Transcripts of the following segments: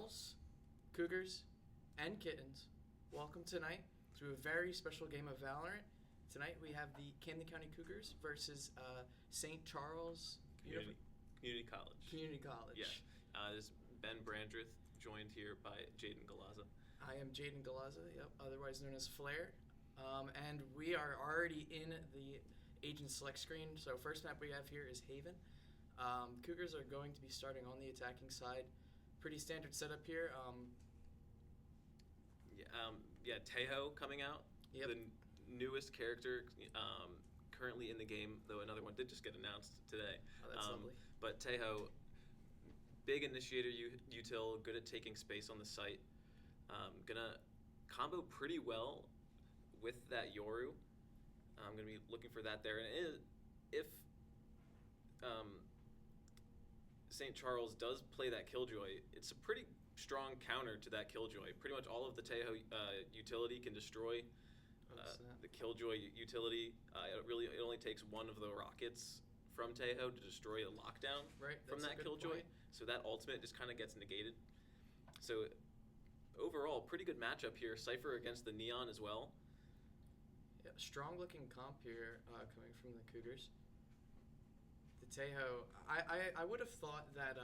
Charles, Cougars, and Kittens, welcome tonight to a very special game of Valorant. Tonight we have the Camden County Cougars versus St. Charles Community College. Community College. Yeah. This is Ben Brandreth, joined here by Jaden Galaza. I am Jaden Galaza, otherwise known as Flair. And we are already in the agent select screen. So first map we have here is Haven. Cougars are going to be starting on the attacking side. Pretty standard setup here. Tejo coming out. Yep. The newest character currently in the game, though another one did just get announced today. Oh, that's lovely. But Tejo, big initiator util, good at taking space on the site. Gonna combo pretty well with that Yoru. I'm gonna be looking for that there. And if St. Charles does play that Killjoy, it's a pretty strong counter to that Killjoy. Pretty much all of the Tejo utility can destroy the Killjoy utility. It only takes one of the rockets from Tejo to destroy a lockdown from that Killjoy. Point. So that ultimate just kind of gets negated. So overall, pretty good matchup here. Cypher against the Neon as well. Yeah, strong looking comp here coming from the Cougars. The Tejo, I would have thought that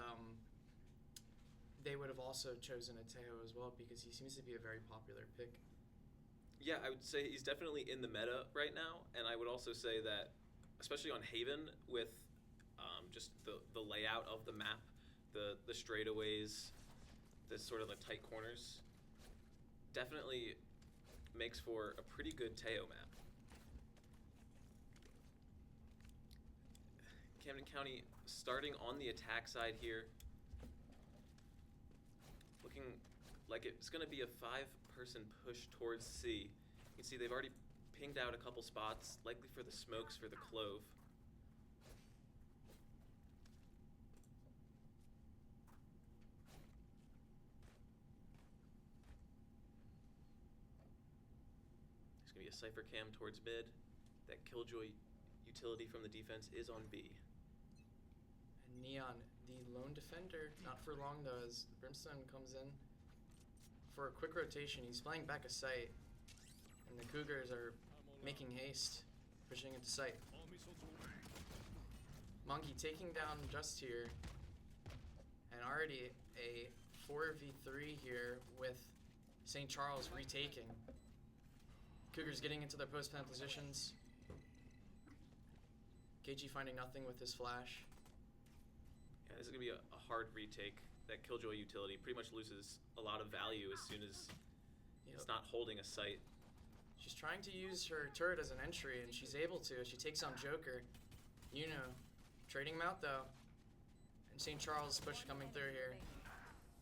they would have also chosen a Tejo as well because he seems to be a very popular pick. Yeah, I would say he's definitely in the meta right now, and I would also say that, especially on Haven, with just the layout of the map, the straightaways, the sort of the tight corners, definitely makes for a pretty good Tejo map. Camden County starting on the attack side here, looking like it's going to be a 5-person push towards C. You can see they've already pinged out a couple spots, likely for the smokes for the Clove. There's going to be a Cypher cam towards mid. That Killjoy utility from the defense is on B. And Neon, the lone defender, not for long though, as Brimstone comes in for a quick rotation. He's flying back a site, and the Cougars are making haste, pushing into site. Monkey taking down Just here, and already a 4v3 here with St. Charles retaking. Cougars getting into their post-plant positions. KG finding nothing with his flash. Yeah, this is going to be a hard retake. That Killjoy utility pretty much loses a lot of value as soon as it's not holding a site. She's trying to use her turret as an entry, and she's able to. She takes on Joker. Trading him out though. And St. Charles push coming through here.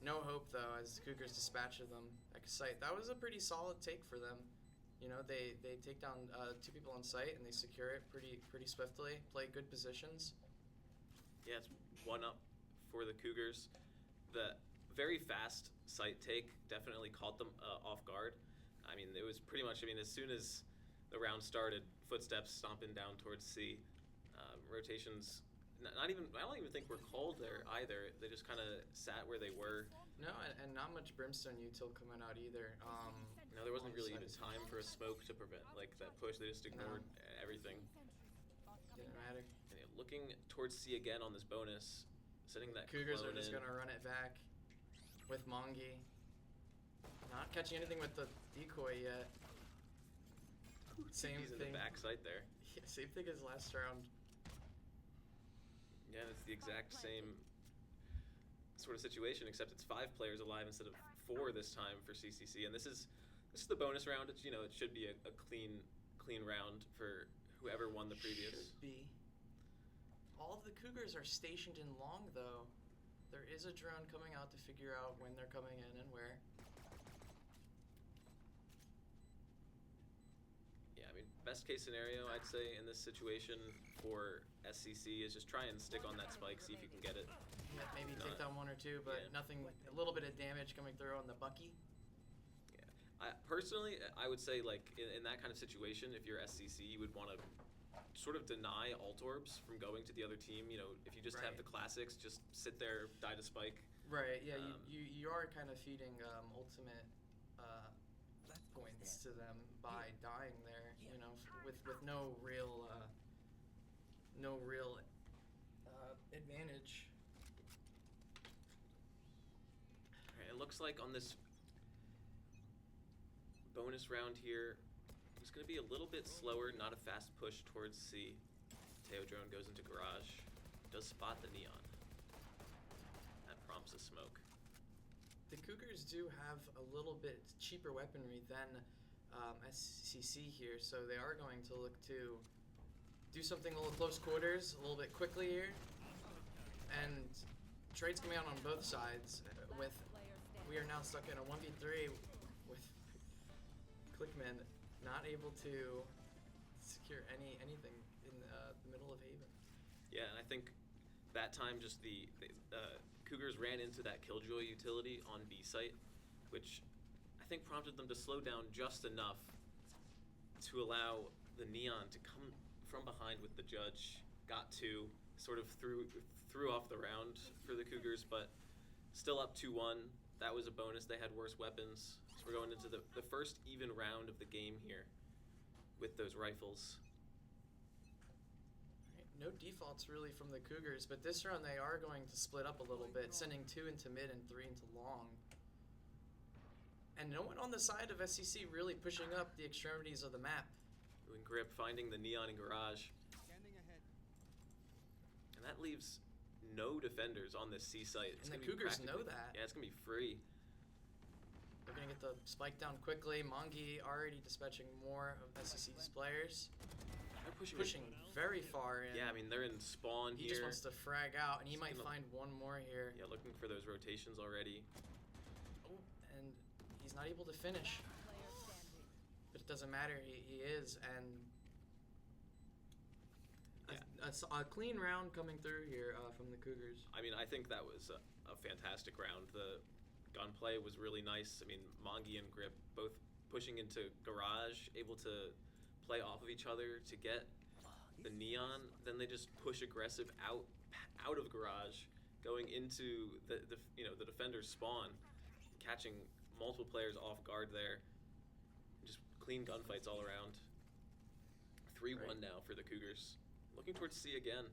No hope though, as the Cougars dispatch of them at site. That was a pretty solid take for them. They take down 2 people on site and they secure it pretty swiftly. Play good positions. Yeah, it's 1-up for the Cougars. The very fast site take definitely caught them off guard. I mean, it was pretty much, as soon as the round started, footsteps stomping down towards C. Rotations, I don't even think were called there either. They just kind of sat where they were. No, and not much Brimstone util coming out either. No, there wasn't really even time for a smoke to prevent that push. They just ignored everything. Didn't matter. And looking towards C again on this bonus, setting that Cougars are just in. gonna run it back with Mongi. Not catching anything with the decoy yet. Same He's thing. in the back site there. Yeah, same thing as last round. Yeah, it's the exact same sort of situation, except it's 5 players alive instead of 4 this time for CCC. And this is the bonus round. It's, it should be a clean round for whoever won the previous. Should be. All of the Cougars are stationed in long though. There is a drone coming out to figure out when they're coming in and where. Yeah, best case scenario, I'd say, in this situation for SCC is just try and stick on that spike, see if you can get it. Yeah, maybe take down 1 or 2, but nothing, a little bit of damage coming through on the Bucky. Yeah. Personally, I would say, in that kind of situation, if you're SCC, you would want to sort of deny alt orbs from going to the other team. If you just have the classics, just sit there, die to spike. Right. Yeah. Um, You are kind of feeding ultimate points to them by dying there. You know, with no real advantage. Alright, it looks like on this bonus round here, it's going to be a little bit slower, not a fast push towards C. Teodrone goes into garage, does spot the neon. That prompts a smoke. The Cougars do have a little bit cheaper weaponry than SCC here, so they are going to look to do something a little close quarters, a little bit quickly here. And trades coming out on both sides. We are now stuck in a 1v3 with Clickman not able to secure anything in the middle of Haven. Yeah, and I think that time just the Cougars ran into that Killjoy utility on B site, which I think prompted them to slow down just enough to allow the Neon to come from behind with the Judge. Got to, sort of threw off the round for the Cougars, but still up 2-1. That was a bonus. They had worse weapons. So we're going into the first even round of the game here with those rifles. No defaults really from the Cougars, but this round they are going to split up a little bit, sending 2 into mid and 3 into long. And no one on the side of SCC really pushing up the extremities of the map. Doing grip, finding the Neon in garage. And that leaves no defenders on this C site. And the Cougars know that. Yeah, it's going to be free. They're going to get the spike down quickly. Mongi already dispatching more of SCC's players. They're pushing very far in. Yeah, I mean, they're in spawn he here. Just wants to frag out, and he might find one more here. Yeah, looking for those rotations already. Oh, and he's not able to finish. But it doesn't matter, he is, and a clean round coming through here from the Cougars. I mean, I think that was a fantastic round. The gunplay was really nice. I mean, Mongi and Grip both pushing into garage, able to play off of each other to get the Neon. Then they just push aggressive out of garage, going into the defender's spawn, catching multiple players off guard there. Just clean gunfights all around. 3-1 Right. now for the Cougars. Looking towards C again.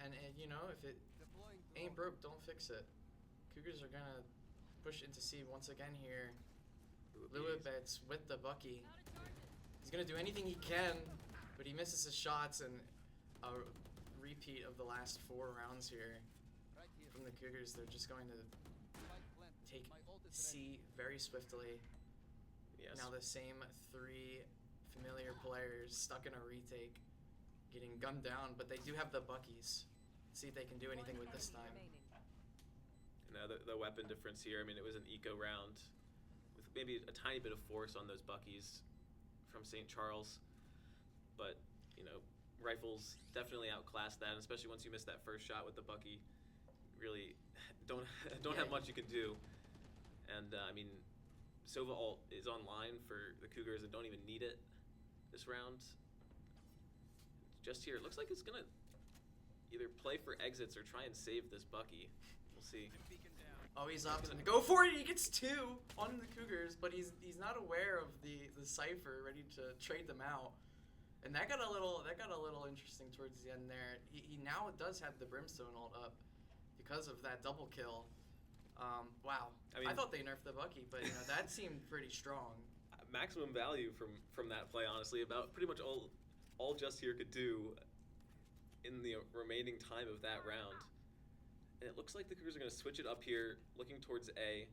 And you know, if it ain't broke, don't fix it. Cougars are gonna push into C once again here. Luibets with the Bucky. He's gonna do anything he can, but he misses his shots, and a repeat of the last 4 rounds here from the Cougars. They're just going to take C very swiftly. Yes. Now the same 3 familiar players stuck in a retake, getting gunned down, but they do have the Buckies. See if they can do anything with this time. Now the weapon difference here, I mean, it was an eco round with maybe a tiny bit of force on those Buckies from St. Charles, but you know, rifles definitely outclassed that, and especially once you miss that first shot with the Bucky, really don't have much you can do. And I mean, Sova ult is online for the Cougars and don't even need it this round. Just here, it looks like it's gonna either play for exits or try and save this Bucky. We'll see. Oh, he's opting to go for it. He gets 2 on the Cougars, but he's not aware of the cipher, ready to trade them out. And that got a little interesting towards the end there. He now does have the Brimstone ult up because of that double kill. Wow. I thought they nerfed the Bucky, but you know that seemed pretty strong. Maximum value from that play, honestly. About pretty much all Just Here could do in the remaining time of that round. And it looks like the Cougars are going to switch it up here, looking towards A.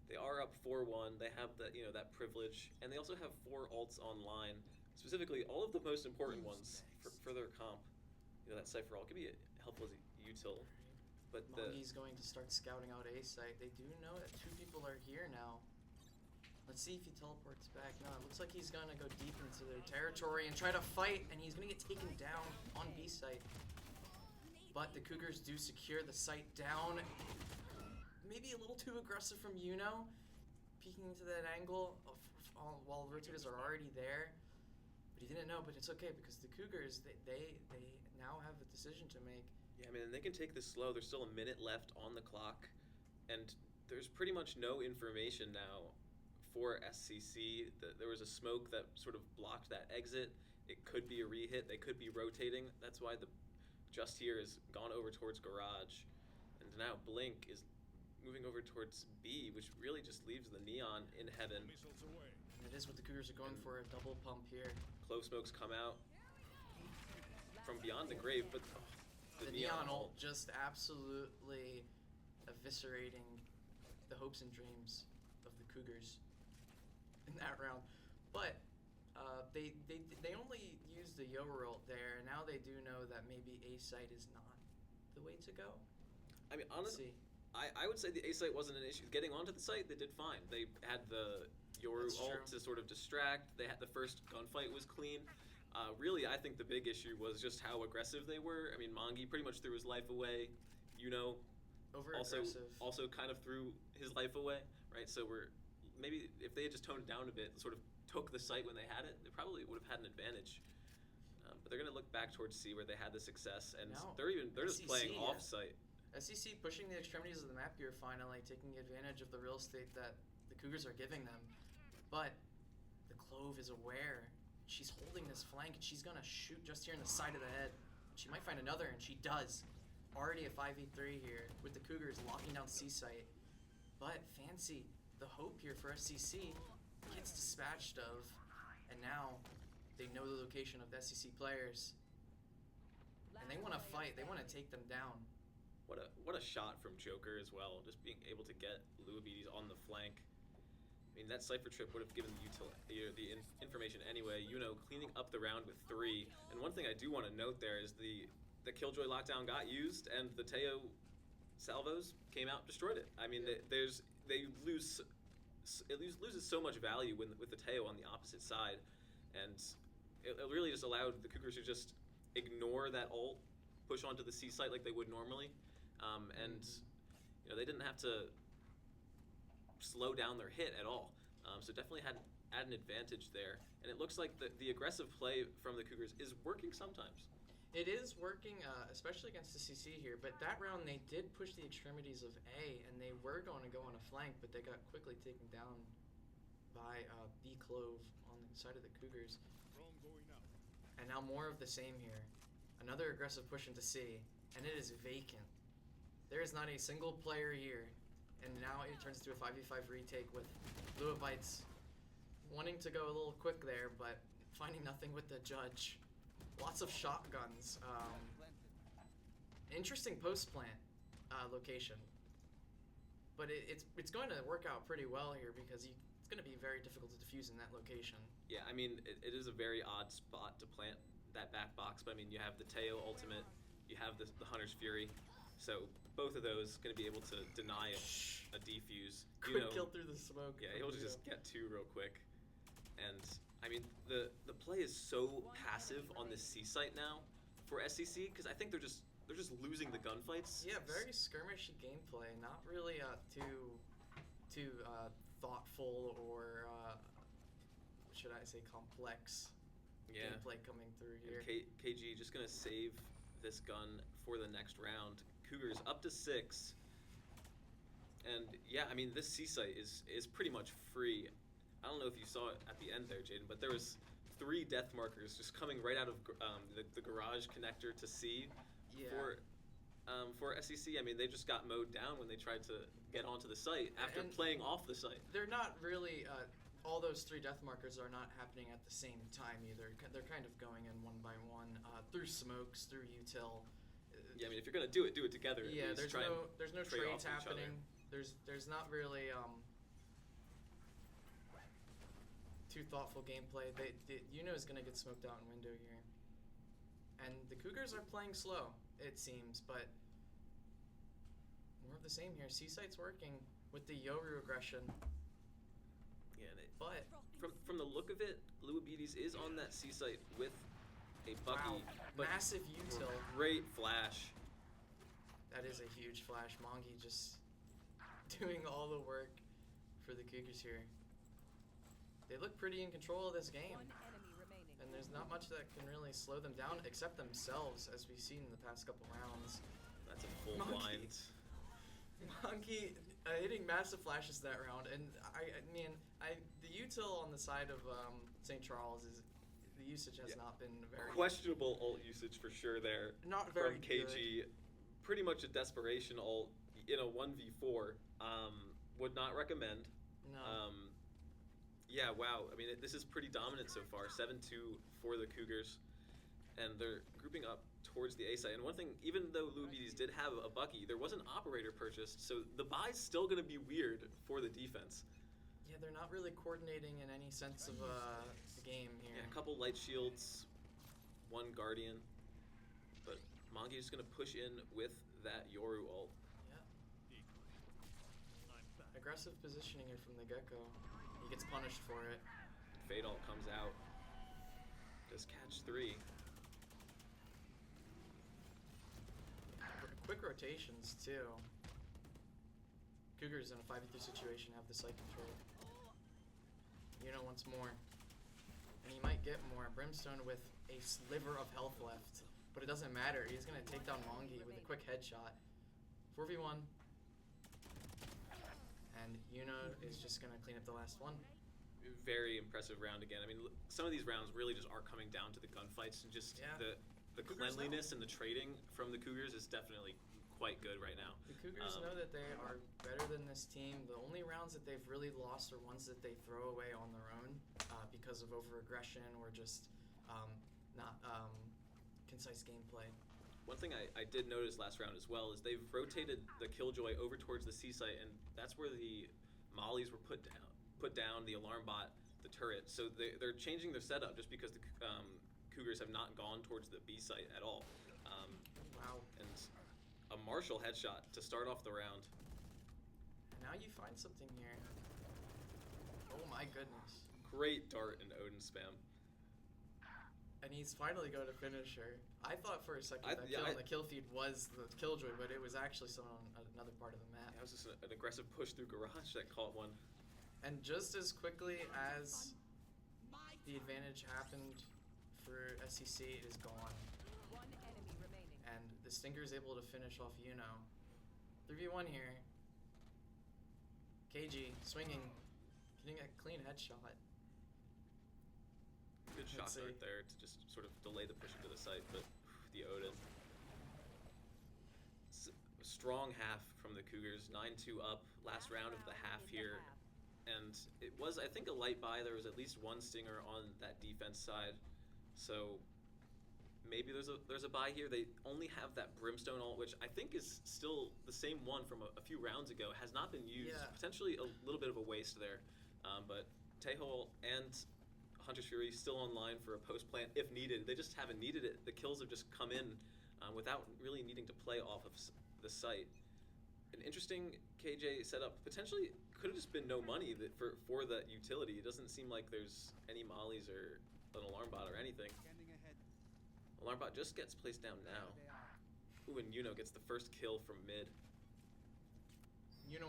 They are up 4-1. They have that privilege, and they also have 4 ults online. Specifically, all of the most important ones for their comp. You know, that Cypher ult could be helpful as a util. But Mongi's going to start scouting out A site. They do know that 2 people are here now. Let's see if he teleports back. No, it looks like he's going to go deep into their territory and try to fight, and he's going to get taken down on B site. But the Cougars do secure the site down. Maybe a little too aggressive from Yuno, peeking into that angle while rotators are already there. But he didn't know, but it's okay because the Cougars, they now have a decision to make. Yeah, I mean, they can take this slow. There's still a minute left on the clock, and there's pretty much no information now for SCC. There was a smoke that sort of blocked that exit. It could be a re-hit. They could be rotating. That's why the Just Here has gone over towards Garage, and now Blink is moving over towards B, which really just leaves the Neon in heaven. And it is what the Cougars are going for, a double pump here. Clove smokes come out from beyond the grave, but the Neon ult just absolutely eviscerating the hopes and dreams of the Cougars in that round. But they only used the Yower ult there, and now they do know that maybe A site is not the way to go. I mean, honestly, I would say the A site wasn't an issue. Getting onto the site, they did fine. They had the Yoru ult to sort of distract. They had the first gunfight was clean. Really, I think the big issue was just how aggressive they were. I mean, Mongi pretty much threw his life away. Also kind of threw his life away, right? So maybe if they had just toned it down a bit, sort of took the site when they had it, they probably would have had an advantage. But they're going to look back towards C where they had the success, and they're just SCC, playing off site. SCC pushing the extremities of the map here finally, taking advantage of the real estate that the Cougars are giving them. But the Clove is aware. She's holding this flank, and she's going to shoot just here in the side of the head. She might find another, and she does. Already a 5v3 here with the Cougars locking down C site. But Fancy, the hope here for SCC, gets dispatched of, and now they know the location of the SCC players. And they want to fight. They want to take them down. What a shot from Joker as well, just being able to get Luabides on the flank. I mean, that Cypher trip would have given the information anyway. Cleaning up the round with 3. And one thing I do want to note there is the Killjoy lockdown got used, and the Teo salvos came out, destroyed it. I mean, it loses so much value with the Teo on the opposite side, and it really just allowed the Cougars to just ignore that ult, push onto the C site like they would normally, and they didn't have to slow down their hit at all. So definitely had an advantage there, and it looks like the aggressive play from the Cougars is working sometimes. It is working, especially against the CC here, but that round they did push the extremities of A, and they were going to go on a flank, but they got quickly taken down by B Clove on the side of the Cougars. And now more of the same here. Another aggressive push into C, and it is vacant. There is not a single player here, and now it turns into a 5v5 retake with Luabites wanting to go a little quick there, but finding nothing with the judge. Lots of shotguns. Interesting post plant location, but it's going to work out pretty well here because it's going to be very difficult to defuse in that location. Yeah, I mean it is a very odd spot to plant that back box, but I mean you have the Teo ultimate, you have the Hunter's Fury, so both of those going to be able to deny a defuse. Quick kill through the smoke. Yeah, he'll just get 2 real quick, and. I mean, the play is so passive on this C site now for SCC because I think they're just losing the gunfights. Yeah, very skirmishy gameplay, not really too thoughtful or should I say complex gameplay coming through here. KG just gonna save this gun for the next round. Cougars up to 6, and yeah, I mean this C site is pretty much free. I don't know if you saw it at the end there, Jaden, but there was 3 death markers just coming right out of the garage connector to C for SCC. I mean, they just got mowed down when they tried to get onto the site after playing off the site. They're not really, all those 3 death markers are not happening at the same time either. They're kind of going in one by one, through smokes, through util. Yeah, I mean, if you're going to do it together. Yeah, there's no trades happening. There's not really, too thoughtful gameplay. Is going to get smoked out in window here. And the Cougars are playing slow, it seems, but more of the same here. C-site's working with the Yoru aggression. Yeah, but from the look of it, Luabides is on that C-site with a Bucky. Wow, massive util. Great flash. That is a huge flash. Mongi just doing all the work for the Cougars here. They look pretty in control of this game. And there's not much that can really slow them down except themselves, as we've seen in the past couple rounds. That's a full Monkey. blind. Monkey hitting massive flashes that round, and I mean, the util on the side of St. Charles is the usage has not been very Questionable ult usage for sure there. Not very from KG. Pretty much a desperation ult in a 1v4. Would not recommend. No. Yeah, wow. I mean, this is pretty dominant so far. 7-2 for the Cougars, and they're grouping up towards the A site. And one thing, even though Louis did have a Bucky, there was an operator purchased, so the buy's still going to be weird for the defense. Yeah, they're not really coordinating in any sense of the game here. Yeah, a couple light shields, one Guardian, but Monkey is going to push in with that Yoru ult. Yeah. Aggressive positioning here from the get-go. He gets punished for it. Fade ult comes out. Does catch 3. Quick rotations too. Cougars in a 5v3 situation have the site control. Once more. And he might get more. Brimstone with a sliver of health left. But it doesn't matter. He's going to take down Mongi with a quick headshot. 4v1. And is just going to clean up the last one. Very impressive round again. I mean, some of these rounds really just are coming down to the gunfights and just the cleanliness and the trading from the Cougars is definitely quite good right now. The Cougars know that they are better than this team. The only rounds that they've really lost are ones that they throw away on their own because of over-aggression or just not concise gameplay. One thing I did notice last round as well is they've rotated the Killjoy over towards the C site, and that's where the mollies were put down, the alarm bot, the turret. So they're changing their setup just because the Cougars have not gone towards the B site at all. Wow. And a Marshall headshot to start off the round. And now you find something here. Oh my goodness. Great dart and Odin spam. And he's finally going to finish her. I thought for a second that kill on the kill feed was the Killjoy, but it was actually someone on another part of the map. That was just an aggressive push through Garage that caught one. And just as quickly as the advantage happened for SCC, it is gone. One enemy remaining. And the Stinker is able to finish off 3v1 here. KG swinging, getting a clean headshot. Good shot right there to just sort of delay the push into the site, but the Odin. Strong half from the Cougars, 9-2 up, last round of the half here. And it was, I think, a light buy. There was at least one Stinger on that defense side. So maybe there's a buy here. They only have that Brimstone ult, which I think is still the same one from a few rounds ago. Has not been used. Yeah. Potentially a little bit of a waste there. But Taeho and Hunter's Fury still online for a post plant if needed. They just haven't needed it. The kills have just come in without really needing to play off of the site. An interesting KJ setup. Potentially could have just been no money for that utility. It doesn't seem like there's any mollies or an alarm bot or anything. Alarm bot just gets placed down now. Ooh, and gets the first kill from mid.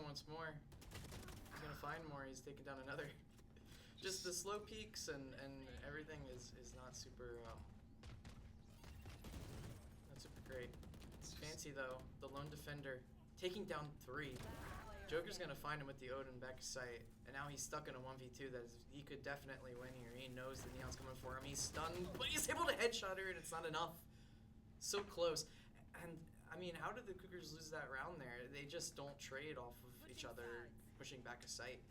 Once more. He's gonna find more. He's taking down another. Just the slow peaks and everything is not super great. It's fancy though. The lone defender taking down 3. Joker's gonna find him with the Odin back site, and now he's stuck in a 1v2 that he could definitely win here. He knows the Neon's coming for him. He's stunned, but he's able to headshot her, and it's not enough. So close. And I mean, how did the Cougars lose that round there? They just don't trade off of each other pushing back a site.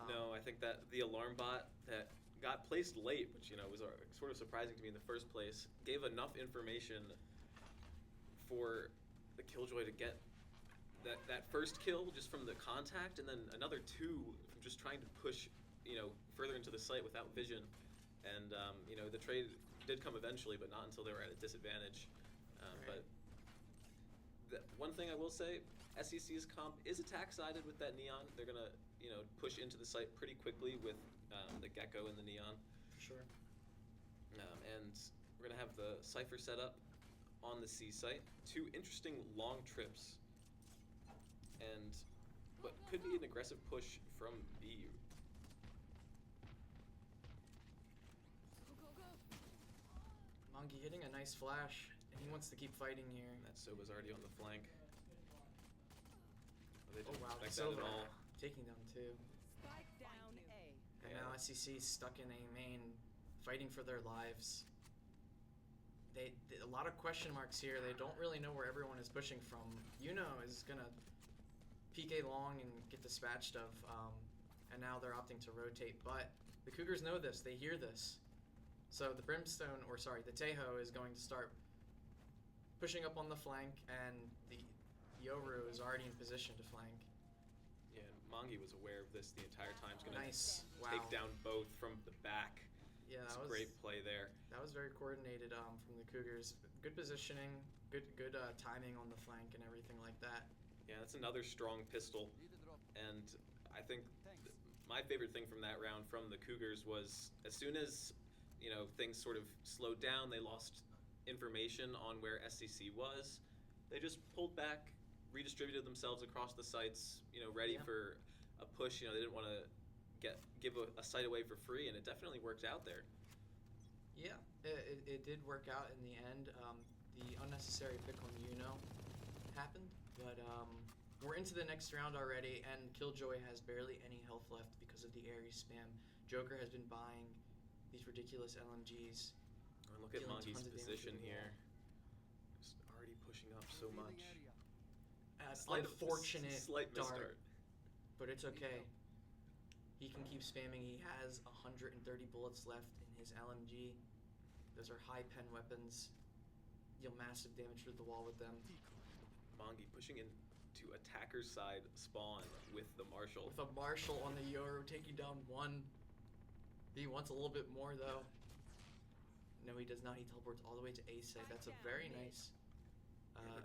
No, I think that the alarm bot that got placed late, which was sort of surprising to me in the first place, gave enough information for the Killjoy to get that first kill just from the contact, and then another 2 from just trying to push further into the site without vision. And the trade did come eventually, but not until they were at a disadvantage. But one thing I will say, SCC's comp is attack-sided with that Neon. They're gonna push into the site pretty quickly with the Gecko and the Neon. For sure. And we're gonna have the Cypher set up on the C site. 2 interesting long trips. And what could be an aggressive push from B. Mongi hitting a nice flash, and he wants to keep fighting here. And that Soba's already on the flank. They Oh didn't wow, expect that Silver at all. taking down two. Spike down A. And Yeah. now SCC stuck in a main, fighting for their lives. A lot of question marks here. They don't really know where everyone is pushing from. Yuno is gonna PK long and get dispatched of, and now they're opting to rotate. But the Cougars know this. They hear this. So the Brimstone, or sorry, the Tejo is going to start pushing up on the flank, and the Yoru is already in position to flank. Yeah, Mongi was aware of this the entire time. He's gonna Nice. Wow. take down both from the back. Yeah, It's that a was great play there. That was very coordinated from the Cougars. Good positioning, good timing on the flank and everything like that. Yeah, that's another strong pistol. And I think my favorite thing from that round from the Cougars was as soon as, you know, things sort of slowed down, they lost information on where SCC was. They just pulled back, redistributed themselves across the sites, you know, ready Yeah. for a push. You know, they didn't want to give a site away for free, and it definitely worked out there. Yeah, it did work out in the end. The unnecessary pick on Yuno happened, but we're into the next round already, and Killjoy has barely any health left because of the Ares spam. Joker has been buying these ridiculous LMGs. And look at Dealing Mongi's tons of damage position to the here. Just already pushing up so much. Unfortunate slight dart, misstart. but it's okay. He can keep spamming. He has 130 bullets left in his LMG. Those are high pen weapons. Deal massive damage through the wall with them. Mongi pushing into attacker's side spawn with the Marshall. With a Marshall on the Yoru taking down one. He wants a little bit more though. No, he does not. He teleports all the way to A side. That's a very nice.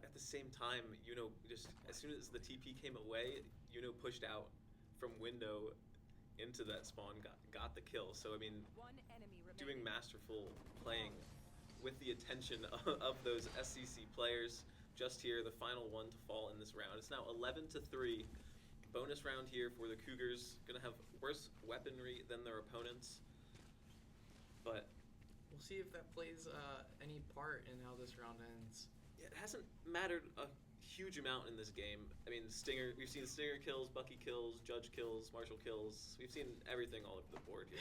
At the same time, Yuno just as soon as the TP came away, Yuno pushed out from window into that spawn, got the kill. So I mean, One enemy doing remaining. masterful playing with the attention of those SCC players. Just here, the final one to fall in this round. It's now 11-3. Bonus round here for the Cougars. Gonna have worse weaponry than their opponents, but We'll see if that plays any part in how this round ends. it hasn't mattered a huge amount in this game. I mean, Stinger. We've seen Stinger kills, Bucky kills, Judge kills, Marshall kills. We've seen everything all over the board here.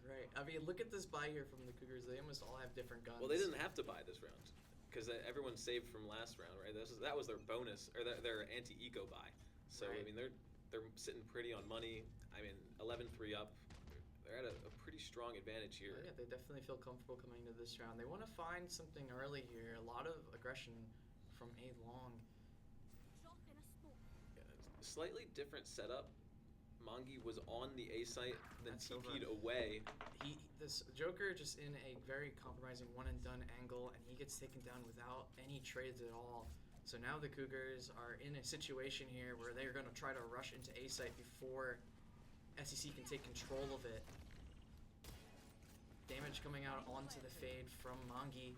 Right. I mean, look at this buy here from the Cougars. They almost all have different guns. Well, they didn't have to buy this round because everyone saved from last round, right? That was their bonus or their anti-eco buy. So I Right. mean, they're sitting pretty on money. I mean, 11-3 up. They're at a pretty strong advantage here. Oh, yeah, they definitely feel comfortable coming into this round. They want to find something early here. A lot of aggression from A long. Yeah, slightly different setup. Mongi was on the A site, then That's over. TP'd away. This Joker just in a very compromising one and done angle, and he gets taken down without any trades at all. So now the Cougars are in a situation here where they're going to try to rush into A site before SCC can take control of it. Damage coming out onto the fade from Mongi.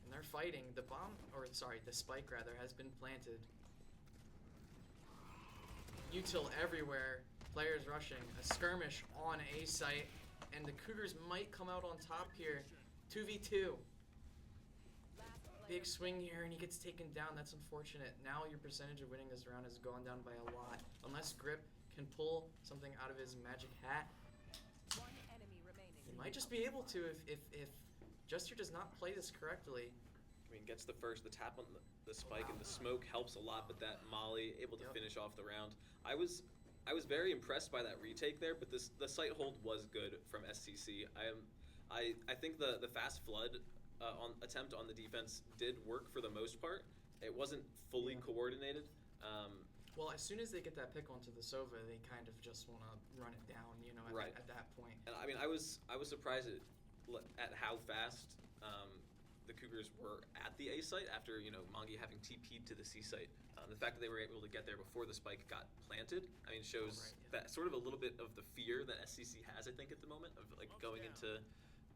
And they're fighting. The spike rather, has been planted. Util everywhere. Players rushing. A skirmish on A site. And the Cougars might come out on top here. 2v2. Big swing here, and he gets taken down. That's unfortunate. Now your percentage of winning this round has gone down by a lot. Unless Grip can pull something out of his magic hat. One enemy remaining. He might just be able to if Jester does not play this correctly. I mean, gets the tap on the spike, and the smoke helps a lot. But that Molly able to Yep. finish off the round. I was very impressed by that retake there. But the site hold was good from SCC. I think the fast flood attempt on the defense did work for the most part. It wasn't fully Yeah. coordinated. Well, as soon as they get that pick onto the Sova, they kind of just want to run it down, Right. at that point. And I mean, I was surprised at how fast the Cougars were at the A site after Mongi having TP'd to the C site. The fact that they were able to get there before the spike got planted, I mean, shows Right, yeah. that sort of a little bit of the fear that SCC has, I think, at the moment of like going into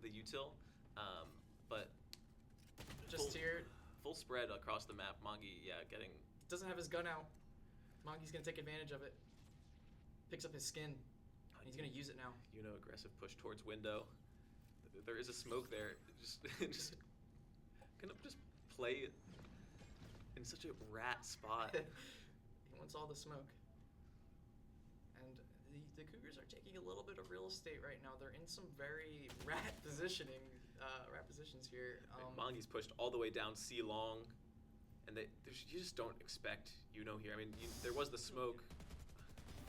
the util. But Just here, full spread across the map. Mongi, getting doesn't have his gun out. Mongi's gonna take advantage of it. Picks up his skin. He's gonna use it now. aggressive push towards window. there is a smoke there. Just gonna just play in such a rat spot. He wants all the smoke. And the Cougars are taking a little bit of real estate right now. They're in some very rat positions here. Mongi's pushed all the way down C long, and you just don't expect here. I mean, there was the smoke.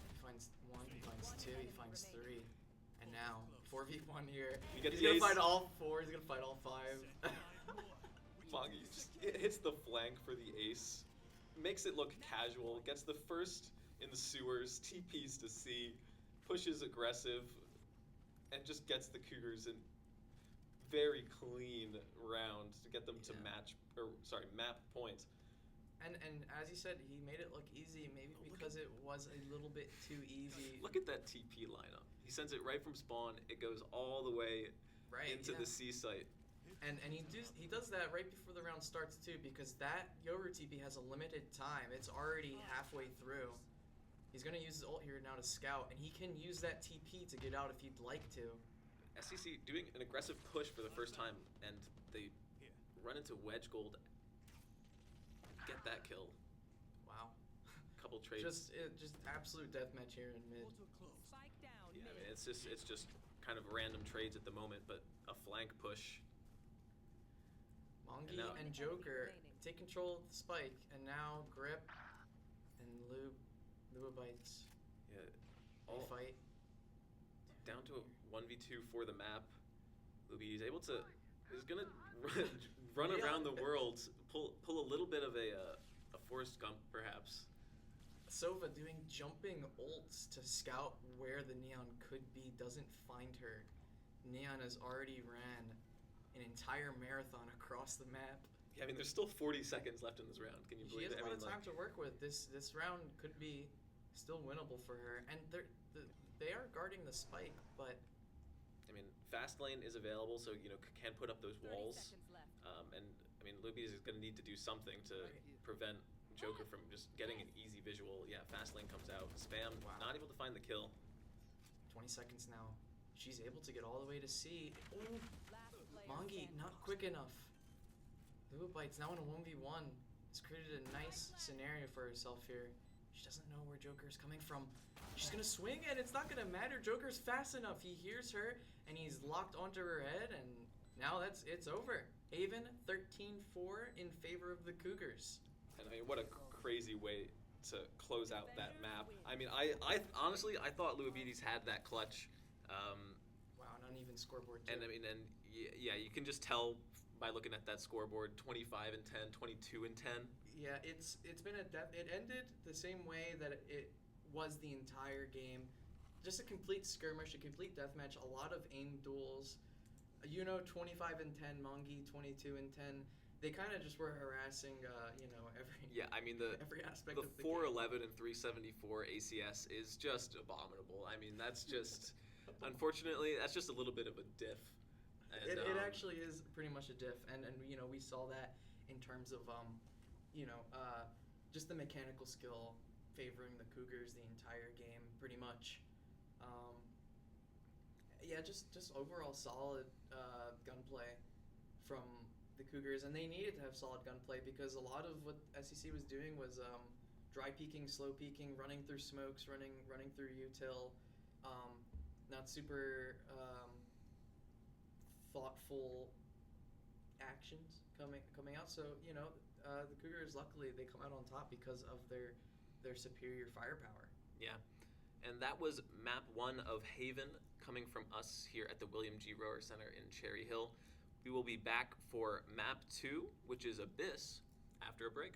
He finds 1, he finds 2, he finds 3, and now 4v1 here. You get He's the gonna ace. fight all 4. He's gonna fight all 5. Mongi just hits the flank for the ace, makes it look casual, gets the first in the sewers, TPs to C, pushes aggressive, and just gets the Cougars in very clean round to get them to map point. And as you said, he made it look easy, maybe because it was a little bit too easy. Look at that TP lineup. He sends it right from spawn. It goes all the way into the C site. And he does that right before the round starts too, because that Yoru TP has a limited time. It's already halfway through. He's gonna use his ult here now to scout, and he can use that TP to get out if he'd like to. SCC doing an aggressive push for the first time, and they run into Wedge Gold. Get that kill. Wow. Couple trades. Just absolute deathmatch here in mid. Spike down. Yeah, I mid. mean, it's just kind of random trades at the moment, but a flank push. Mongi and Joker take control of the spike, and now Grip and Lua bites. Yeah, They fight. Down to a 1v2 for the map. Luby is gonna run around the world, pull a little bit of a Forrest Gump perhaps. Sova doing jumping ults to scout where the Neon could be, doesn't find her. Neon has already ran an entire marathon across the map. Yeah, I mean, there's still 40 seconds left in this round. Can you She believe has it? a lot of time to work with. This round could be still winnable for her, and they are guarding the spike, but I mean, fast lane is available, so can put up those 30 walls. seconds left. And I mean, Luby is going to need to do something to prevent Joker from just getting an easy visual. Yeah, fast lane comes out, spam, Wow. not able to find the kill. 20 seconds now. She's able to get all the way to C. Ooh, Last player Mongi standing. not quick enough. Lua bites now in a 1v1. Has created a nice scenario for herself here. She doesn't know where Joker's coming from. She's gonna swing, and it's not gonna matter. Joker's fast enough. He hears her, and he's locked onto her head, and now it's over. Haven 13-4 in favor of the Cougars. And I mean, what a crazy way to close out that map. I mean, I honestly thought Luabides had that clutch. Wow, an uneven scoreboard too. And I mean, yeah, you can just tell by looking at that scoreboard: 25 and 10, 22 and 10. Yeah, it's been it ended the same way that it was the entire game. Just a complete skirmish, a complete deathmatch, a lot of aim duels. 25 and 10, Mongi 22 and 10. They kind of just were harassing, every Yeah, I mean every aspect the of the 411 and 374 ACS is just abominable. I mean, that's just unfortunately that's just a little bit of a diff. And, It actually is pretty much a diff, and we saw that in terms of just the mechanical skill favoring the Cougars the entire game, pretty much. Just overall solid gunplay from the Cougars, and they needed to have solid gunplay because a lot of what SCC was doing was dry peeking, slow peeking, running through smokes, running through util, not super thoughtful actions coming out. So the Cougars, luckily, they come out on top because of their superior firepower. Yeah, and that was map 1 of Haven coming from us here at the William G. Rower Center in Cherry Hill. We will be back for map 2, which is Abyss, after a break.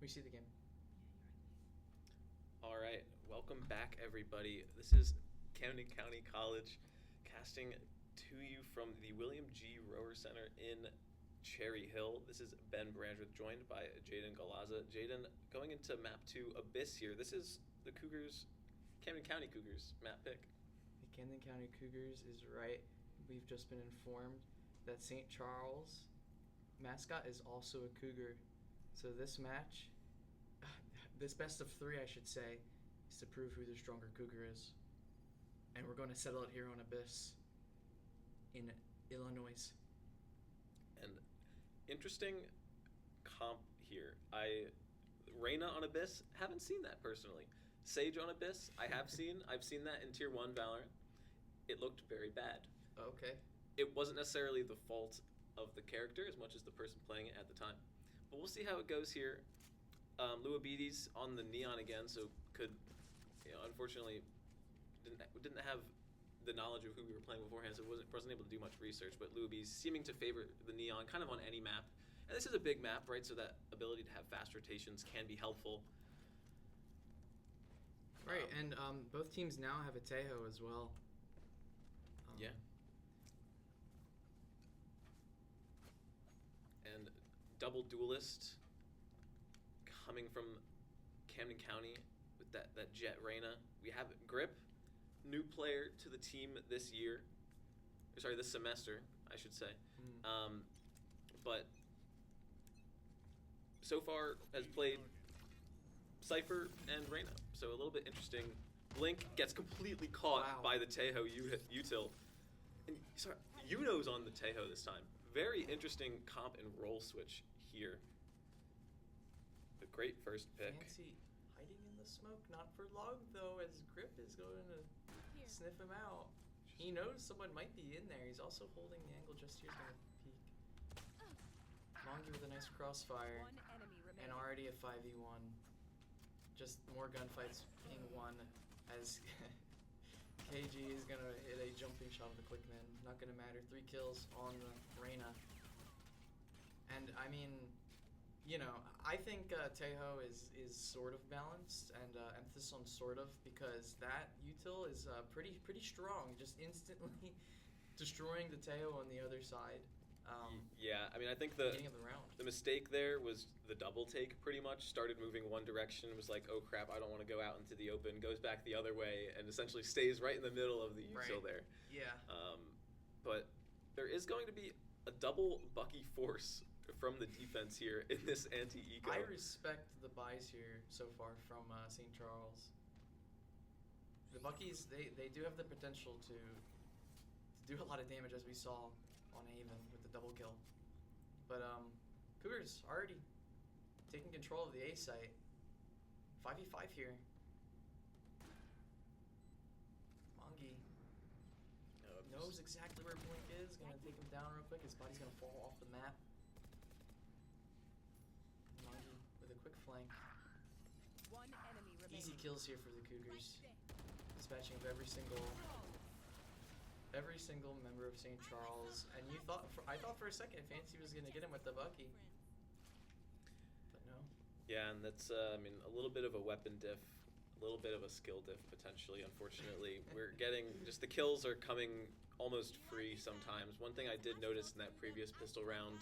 We see the game. All right, welcome back, everybody. This is Camden County College casting to you from the William G. Rower Center in Cherry Hill. This is Ben Brandreth, joined by Jaden Galaza. Jaden, going into map 2 Abyss here. This is the Cougars, Camden County Cougars map pick. The Camden County Cougars is right. We've just been informed that St. Charles mascot is also a Cougar. So this match, this best of 3, I should say, is to prove who the stronger Cougar is. And we're going to settle it here on Abyss in Illinois. And interesting comp here. Reyna on Abyss, haven't seen that personally. Sage on Abyss, I've seen that in Tier 1 Valorant. It looked very bad. Okay. It wasn't necessarily the fault of the character as much as the person playing it at the time. But we'll see how it goes here. Luabides on the Neon again, so could, unfortunately, didn't have the knowledge of who we were playing beforehand, so wasn't able to do much research. But Luabides seeming to favor the Neon kind of on any map. And this is a big map, right? So that ability to have fast rotations can be helpful. Right, and both teams now have a Tejo as well. Yeah. And double duelist coming from Camden County with that Jet Reyna. We have Grip, new player to the team this year. Sorry, this semester, I should say. But so far has played Cypher and Reyna, so a little bit interesting. Blink gets completely caught by the Tejo util. And sorry, Uno's on the Tejo this time. Very interesting comp and role switch here. A great first pick. Fancy hiding in the smoke, not for long though, as Grip is going to sniff him out. He knows someone might be in there. He's also holding the angle just here. He's going to peek. Mongi with a nice crossfire. One enemy remaining. And already a 5v1. Just more gunfights being won as KG is going to hit a jumping shot with a Quickman. Not going to matter. 3 kills on the Reyna. And I mean, I think Tejo is sort of balanced, and emphasis on sort of, because that util is pretty strong. Just instantly destroying the Tejo on the other side. Yeah, I mean, I think the beginning of the round. The mistake there was the double take, pretty much. Started moving one direction, was like, oh crap, I don't want to go out into the open, goes back the other way, and essentially stays right in the middle of the util there. Yeah. But there is going to be a double Bucky force from the defense here in this anti-eco. I respect the buys here so far from St. Charles. The Buckies, they do have the potential to do a lot of damage, as we saw on Haven with the double kill. But Cougars already taking control of the A site. 5v5 here. Mongi knows exactly where Blink is. Gonna take him down real quick. His body's gonna fall off the map. Mongi with a quick flank. One enemy remaining. Easy kills here for the Cougars. Dispatching of every single member of St. Charles, and I thought for a second Fancy was gonna get him with the Bucky, but no. Yeah, and that's I mean, a little bit of a weapon diff, a little bit of a skill diff potentially. Unfortunately, we're getting just the kills are coming almost free sometimes. One thing I did notice in that previous pistol round,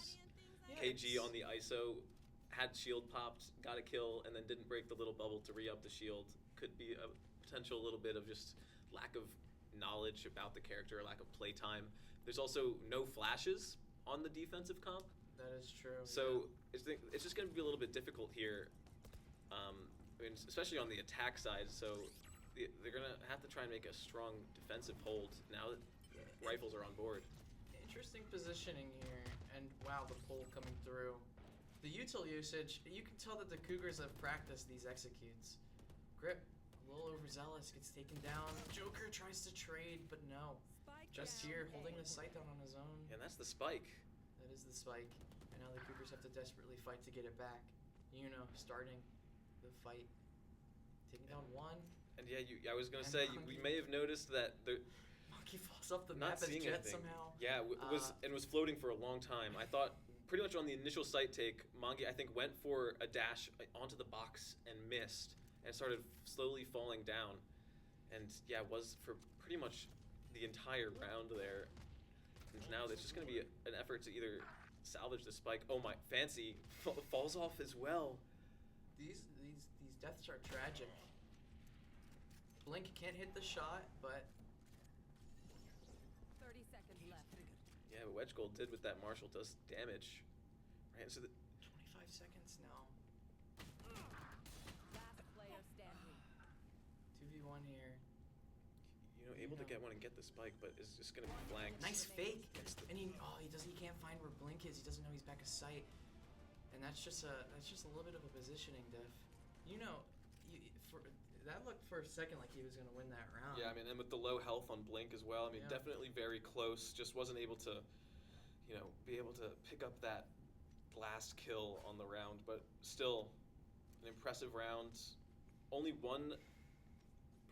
KG on the ISO had shield popped, got a kill, and then didn't break the little bubble to re-up the shield. Could be a potential little bit of just lack of knowledge about the character, lack of playtime. There's also no flashes on the defensive comp. That is true. So it's just going to be a little bit difficult here, I mean, especially on the attack side. So they're going to have to try and make a strong defensive hold now that rifles are on board. Interesting positioning here, and wow, the pull coming through. The util usage, you can tell that the Cougars have practiced these executes. Grip, a little overzealous, gets taken down. Joker tries to trade, but no. Spike Just down. here, holding the sight down on his own. And that's the spike. That is the spike. And now the Cougars have to desperately fight to get it back. Starting the fight. Taking down one. And yeah, I was going to And say, Monkey. we may have noticed that the Monkey falls off the not map as seeing Jet anything. somehow. Yeah, was floating for a long time. I thought pretty much on the initial site take, Mongi I think went for a dash onto the box and missed, and started slowly falling down, and yeah, was for pretty much the entire round there. And now it's just going to be an effort to either salvage the spike. Oh my, Fancy falls off as well. These deaths are tragic. Blink can't hit the shot, but 30 seconds left. Yeah, but Wedge Gold did with that Marshall does damage. Right, so 25 seconds now. Last player standing. 2v1 here. Able to get one and get the spike, but is just going to be flanked. Nice fake, and he can't find where Blink is. He doesn't know he's back of sight, and that's just a little bit of a positioning diff. That looked for a second like he was gonna win that round. Yeah, I mean, and with the low health on Blink as well, I mean, Yeah. definitely very close. Just wasn't able to, be able to pick up that last kill on the round, but still an impressive round. Only one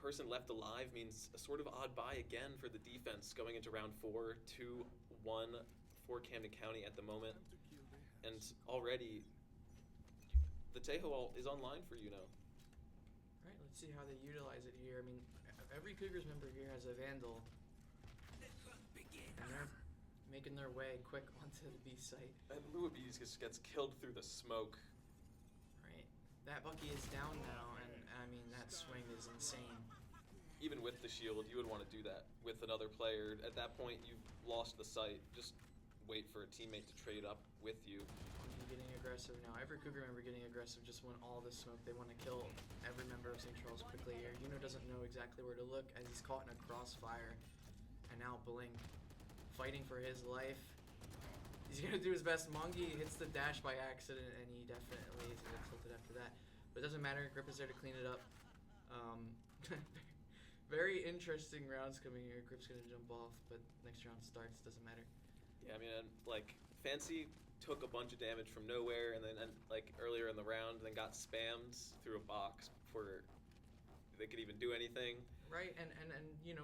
person left alive means a sort of odd bye again for the defense going into round 4, 2-1 for Camden County at the moment. And already the Tejo is online for Right, let's see how they utilize it here. I mean, every Cougars member here has a Vandal, and they're making their way quick onto the B site. And Luabides just gets killed through the smoke. Right, that Bucky is down now, and I mean that swing is insane. Even with the shield, you would want to do that with another player. At that point, you've lost the sight. Just wait for a teammate to trade up with you. Monkey getting aggressive now. Every Cougar member getting aggressive just want all the smoke. They want to kill every member of St. Charles quickly here. Yuno doesn't know exactly where to look as he's caught in a crossfire. And now Blink fighting for his life. He's going to do his best. Mongi hits the dash by accident, and he definitely is going to tilt it after that. But it doesn't matter. Grip is there to clean it up. Very interesting rounds coming here. Grip's going to jump off, but next round starts. Doesn't matter. Yeah, I mean, Fancy took a bunch of damage from nowhere, and then earlier in the round, then got spammed through a box before they could even do anything. Right, and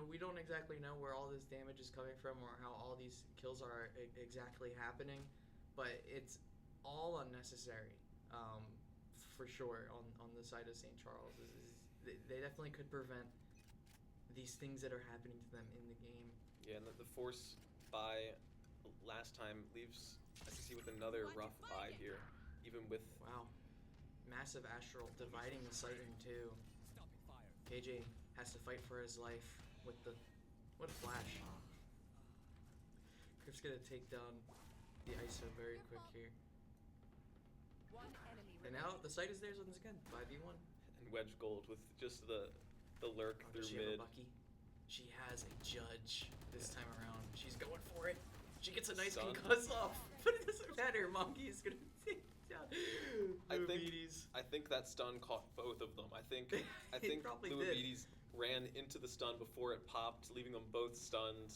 we don't exactly know where all this damage is coming from or how all these kills are exactly happening, but it's all unnecessary, for sure, on the side of St. Charles. They definitely could prevent these things that are happening to them in the game. Yeah, and the force buy last time leaves SCC with another rough buy here, even with... Wow. Massive Astral dividing the site in two. KJ has to fight for his life with the... What a flash. Grip's gonna take down the ISO very quick here. One enemy And remaining. now the site is theirs once again, 5v1. And Wedge Gold with just the lurk Oh, through does she have mid. a Bucky? She has a Judge this time around. She's going for it. She gets a nice Stun. concuss off, but it doesn't matter. Monkey is gonna take down Luabides. I think that stun caught both of them. I think probably did. Luabides ran into the stun before it popped, leaving them both stunned.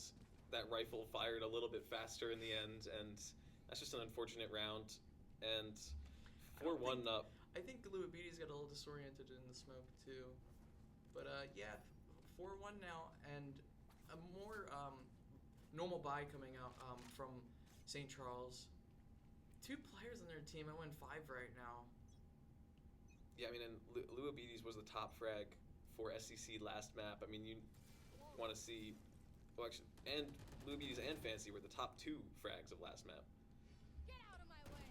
That rifle fired a little bit faster in the end, and that's just an unfortunate round. And 4-1 up. I think Luabides got a little disoriented in the smoke too. But yeah, 4-1 now, and a more normal buy coming out from St. Charles. 2 players on their team. I win 5 right now. Yeah, I mean, and Luabides was the top frag for SCC last map. I mean, you want to see, well, actually, and Luabides and Fancy were the top 2 frags of last map. Get out of my way.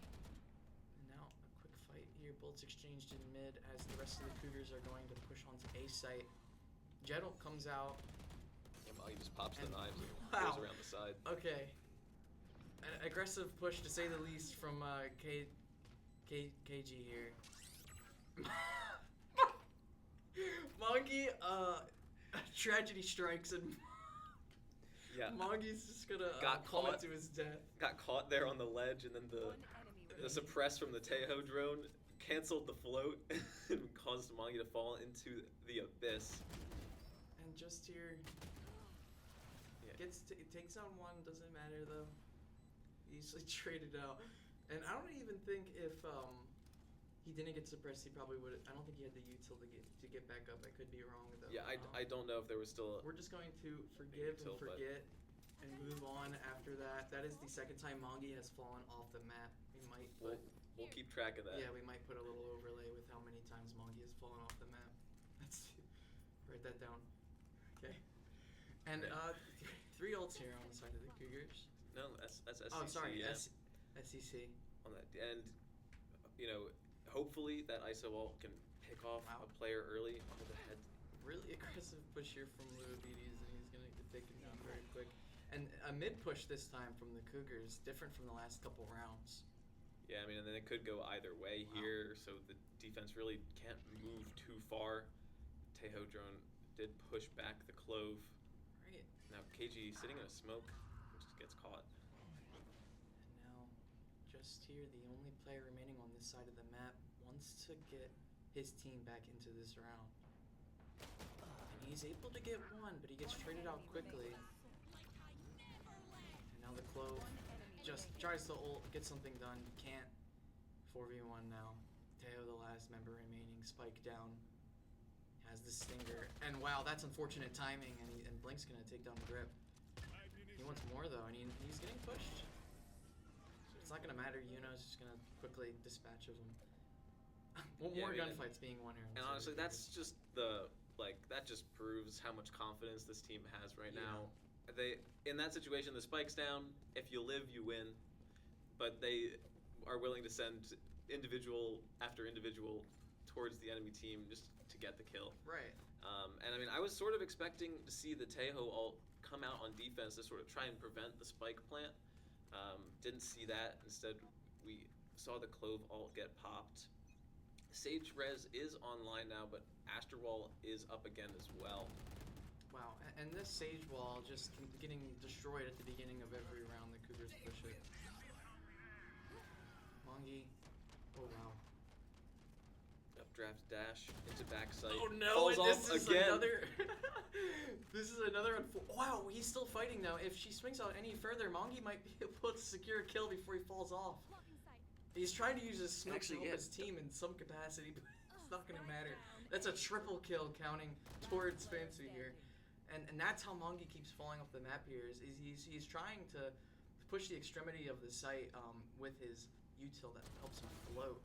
And now a quick fight here. Bullets exchanged in mid as the rest of the Cougars are going to push onto A site. Jedel comes out. Yeah, Molly just pops the And- knives and wow. goes around the side. Okay. An aggressive push, to say the least, from KG here. Monkey, tragedy strikes, and Yeah, Monkey's just gonna Got plummet caught. to his death. got caught there on the ledge, and then One enemy the remaining. suppress from the Tejo drone canceled the float and caused Mongi to fall into the abyss. And just here, Yeah. takes on one, doesn't matter though. Easily traded out. And I don't even think if he didn't get suppressed, he probably would. I don't think he had the util to get back up. I could be wrong though. Yeah, I don't know if there was still We're just going to forgive and util, but- forget. and move on after that. That is the second time Mongi has fallen off the map. We might put, We'll keep track of that. yeah, we might put a little overlay with how many times Mongi has fallen off the map. Let's write that down. Okay. And three ults here on the side of the Cougars. No, that's SCC. Oh, sorry, yeah. SCC. On that, and you know, hopefully that ISO ult can pick off Wow. a player early onto the head. Really aggressive push here from Luigi's, and he's gonna get taken down very quick. And a mid push this time from the Cougars, different from the last couple rounds. Yeah, I mean, and then it could go either way Wow. here, so the defense really can't move too far. Tejo drone did push back the Clove. Right. Now KG sitting in a smoke, just gets caught. And now, just here, the only player remaining on this side of the map wants to get his team back into this round. And he's able to get one, but he gets traded out quickly. And now the Clove just tries to ult, get something done, can't. 4v1 now. Tejo, the last member remaining, spike down. Has the stinger. And wow, that's unfortunate timing, and Blink's gonna take down the grip. He wants more though, and he's getting pushed. It's not gonna matter, Yuno's just gonna quickly dispatch of him. Yeah, More I mean, gunfights being won here. And honestly, that's just that just proves how much confidence this team has right Yeah. now. They, in that situation, the spike's down. If you live, you win. But they are willing to send individual after individual towards the enemy team just to get the kill. right. And I mean, I was sort of expecting to see the Tejo ult come out on defense to sort of try and prevent the spike plant. Didn't see that. Instead, we saw the Clove ult get popped. Sage Res is online now, but Aster Wall is up again as well. Wow, and this Sage Wall just getting destroyed at the beginning of every round. The Cougars push it. Mongi. Oh wow. Updraft dash into backside. Oh no! Falls And off this is again. another. This is another. Wow, he's still fighting now. If she swings out any further, Mongi might be able to secure a kill before he falls off. Blocking sight. He's trying to use his smoke Actually, to help yeah. his team in some capacity, but it's not gonna matter. That's a triple kill counting towards Fancy here. And that's how Mongi keeps falling off the map here. Is he's trying to push the extremity of the site with his util that helps him float.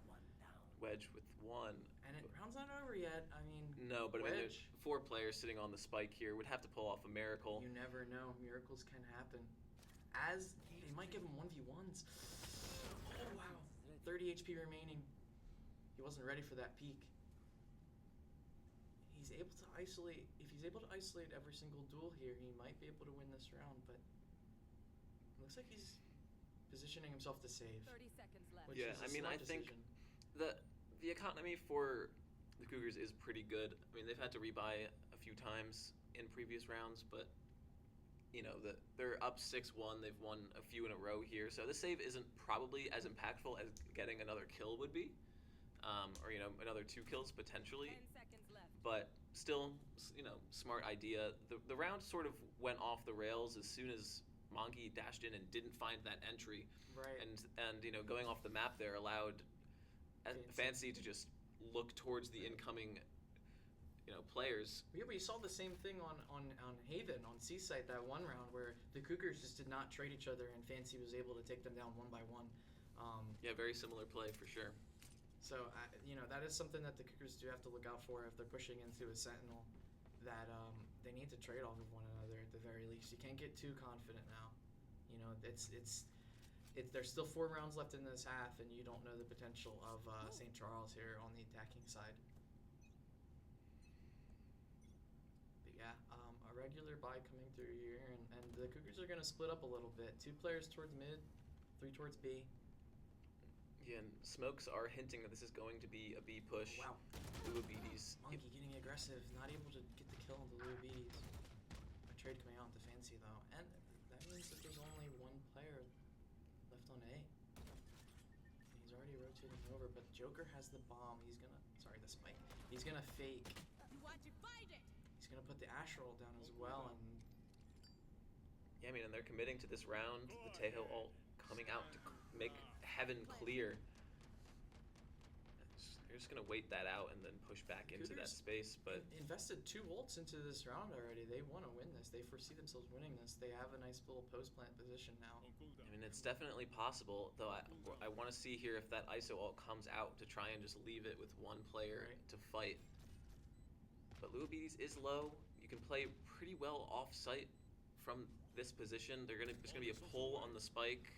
Wedge with one. And round's not over yet. I mean, No, but I mean, there's Wedge. 4 players sitting on the spike here. Would have to pull off a miracle. You never know. Miracles can happen. As they might give him 1v1s. Oh wow. 30 HP remaining. He wasn't ready for that peak. He's able to isolate. If he's able to isolate every single duel here, he might be able to win this round, but it looks like he's positioning himself to save. 30 seconds left. Which Yeah, is a I mean, smart I think decision. the economy for the Cougars is pretty good. I mean, they've had to rebuy a few times in previous rounds, but you know, they're up 6-1. They've won a few in a row here, so the save isn't probably as impactful as getting another kill would be, or you know, another 2 kills potentially. 10 seconds left. But still, you know, smart idea. The round sort of went off the rails as soon as Mongi dashed in and didn't find that entry, Right. and you know, going off the map there allowed Fancy to just look towards the incoming, you know, players. Yeah, we saw the same thing on Haven, on Seaside, that one round where the Cougars just did not trade each other and Fancy was able to take them down one by one. Yeah, very similar play for sure. So, you know, that is something that the Cougars do have to look out for if they're pushing into a Sentinel, that they need to trade off of one another at the very least. You can't get too confident now. You know, there's still 4 rounds left in this half, and you don't know the potential of St. Charles here on the attacking side. But yeah, a regular buy coming through here, and the Cougars are going to split up a little bit. 2 players towards mid, 3 towards B. Yeah, and smokes are hinting that this is going to be a B push. Wow. Luabides. Monkey getting aggressive, not able to get the kill on the Luigi's. A trade coming out to Fancy though, and that means that there's only 1 player left on A. And he's already rotating over, but Joker has the bomb. He's gonna, sorry, the spike. He's gonna fake. You want to find it. He's gonna put the Astral down as well, and Yeah, I mean, and they're committing to this round. The Tejo ult coming out to make heaven clear. There's they're just gonna wait that out and then push back into that Cougars space. But invested 2 ults into this round already. They want to win this. They foresee themselves winning this. They have a nice little post plant position now. I mean, it's definitely possible. Though I want to see here if that ISO ult comes out to try and just leave it with one player Right. to fight. But Luabides is low. You can play pretty well off site from this position. There's gonna be a pull on the spike.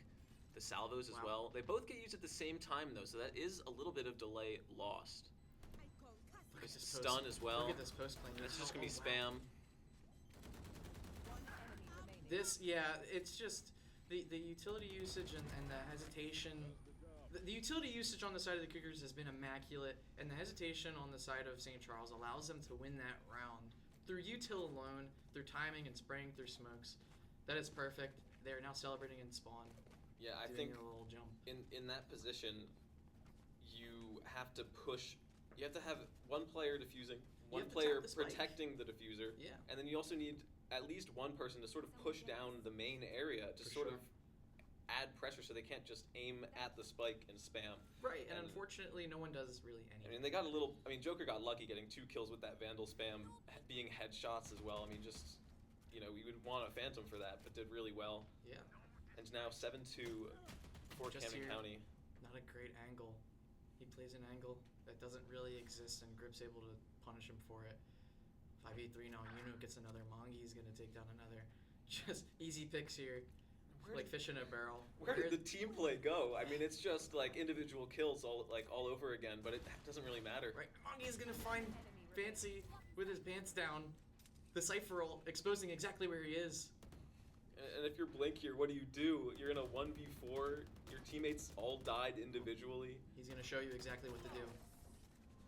The salvos as Wow. well. They both get used at the same time though, so that is a little bit of delay lost. Look at this Stun as well. Look at this post plane. This is just gonna be Oh, spam. One enemy remaining. This, yeah, it's just the utility usage and the hesitation. The utility usage on the side of the Cougars has been immaculate, and the hesitation on the side of St. Charles allows them to win that round through util alone, through timing and spraying through smokes. That is perfect. They are now celebrating in spawn. Yeah, I doing think a little jump. in that position, you have to push. You have to have one player defusing, one have to player tap the spike. protecting the diffuser, Yeah. and then you also need at least one person to sort of push down the main area to For sort sure. of add pressure so they can't just aim at the spike and spam. Right, and And- unfortunately, no one does really I anything. mean, they got a little. I mean, Joker got lucky getting 2 kills with that Vandal spam, being headshots as well. I mean, just we would want a Phantom for that, but did really well. Yeah, And now 7-2 for Just Camden here. County. not a great angle. He plays an angle that doesn't really exist, and Grip's able to punish him for it. 5v3 now. Yuno gets another. Mongi's gonna take down another. Just easy picks here, Where like did- fish in a barrel. Where did the team play go? I mean, it's just like individual kills all over again, but it doesn't really matter. Right, Mongi is gonna find Fancy with his pants down. The Cypher ult exposing exactly where he is. And if you're Blink here, what do? You're in a 1v4. Your teammates all died individually. He's gonna show you exactly what to do,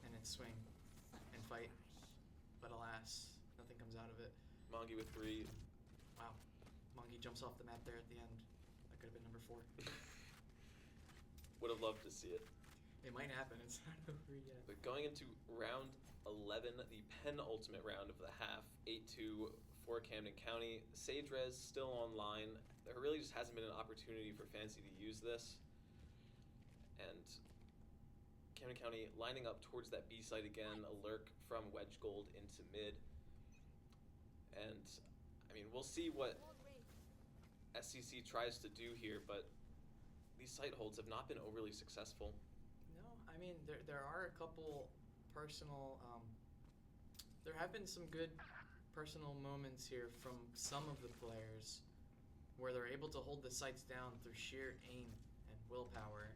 and it's swing and fight. But alas, nothing comes out of it. Mongi with 3. Wow, Mongi jumps off the map there at the end. That could have been number 4. Would have loved to see it. It might happen. It's not over yet. But going into round 11, the penultimate round of the half, 8-2 for Camden County. Sage Res still online. There really just hasn't been an opportunity for Fancy to use this. And Camden County lining up towards that B site again, a lurk from Wedge Gold into mid. And I mean, we'll see what SCC tries to do here, but these site holds have not been overly successful. No, I mean there are a couple personal. There have been some good personal moments here from some of the players where they're able to hold the sights down through sheer aim and willpower.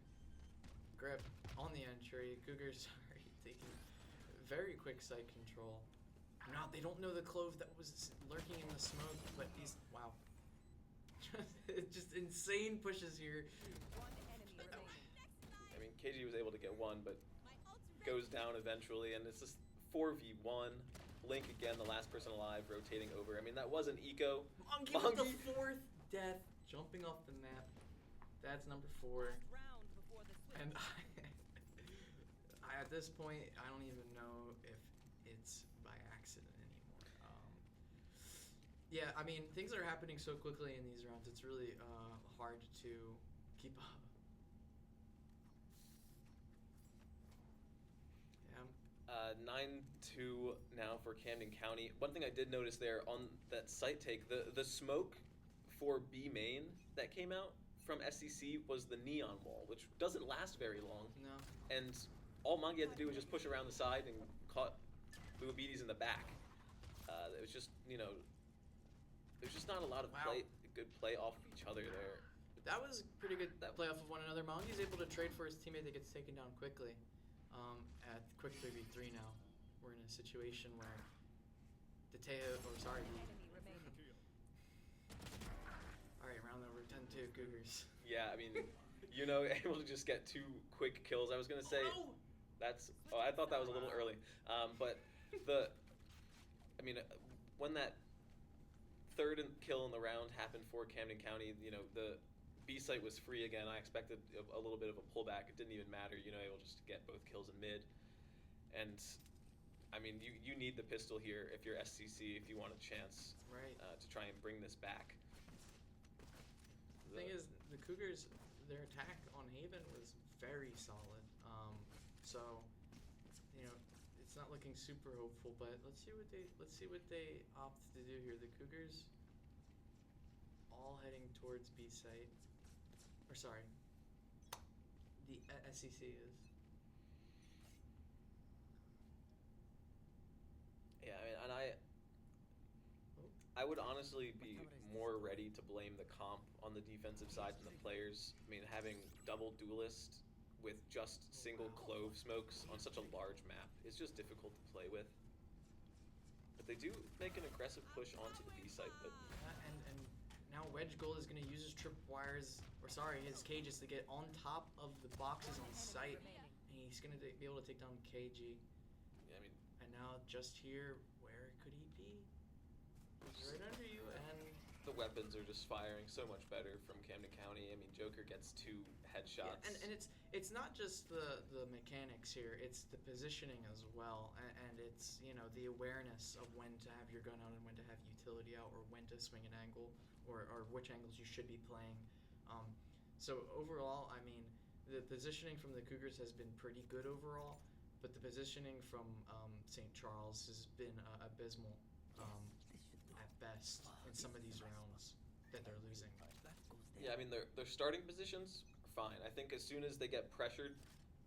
Grip on the entry. Cougars are taking very quick sight control. Not they don't know the clove that was lurking in the smoke, but he's wow. Just insane pushes here. One enemy remaining. I mean, KG was able to get one, but goes down eventually, and it's just 4v1. Link again, the last person alive, rotating over. I mean, that was an eco. Monkey with the Monkey. 4th death, jumping off the map. That's number 4. Last round before the switch. And I, at this point, I don't even know if it's by accident anymore. Yeah, I mean, things are happening so quickly in these rounds. It's really hard to keep up. Yeah. 9-2 now for Camden County. One thing I did notice there on that site take, the smoke for B main that came out from SCC was the neon wall, which doesn't last very long. No. And all Mangi had to do was just push around the side and caught Luabides in the back. It was just, there's just not a lot of Wow. good play off of each other there. That was pretty good play off of one another. Mongi's able to trade for his teammate that gets taken down quickly. At quick 3v3 now. We're in a situation where One enemy remaining. Alright, round over 10-2 Cougars. Yeah, I mean, able to just get 2 quick kills. I was gonna say Oh! I thought that was a little early. But when that third kill in the round happened for Camden County, the B site was free again. I expected a little bit of a pullback. It didn't even matter, able just to get both kills in mid. And I mean, you need the pistol here if you're SCC, if you want a chance Right. to try and bring this back. The thing is, the Cougars, their attack on Haven was very solid. So it's not looking super hopeful, but let's see what they opt to do here. The Cougars all heading towards B site. Or sorry, the SCC is. Yeah, I mean, I would honestly be more ready to blame the comp on the defensive side than the players. I mean, having double duelist with just single clove smokes on such a large map is just difficult to play with. But they do make an aggressive push onto the B site, but And now Wedge Gold is going to use his tripwires, or sorry, his cages to get on top of the boxes on site, and he's going to be able to take down KG. yeah, I mean, And now just here, where could he be? He's right under you, and the weapons are just firing so much better from Camden County. I mean, Joker gets 2 headshots. yeah, and it's not just the mechanics here; it's the positioning as well, and it's the awareness of when to have your gun out and when to have utility out, or when to swing an angle, or which angles you should be playing. So overall, I mean, the positioning from the Cougars has been pretty good overall, but the positioning from St. Charles has been abysmal at best in some of these rounds that they're losing. Yeah, I mean, their starting positions are fine. I think as soon as they get pressured,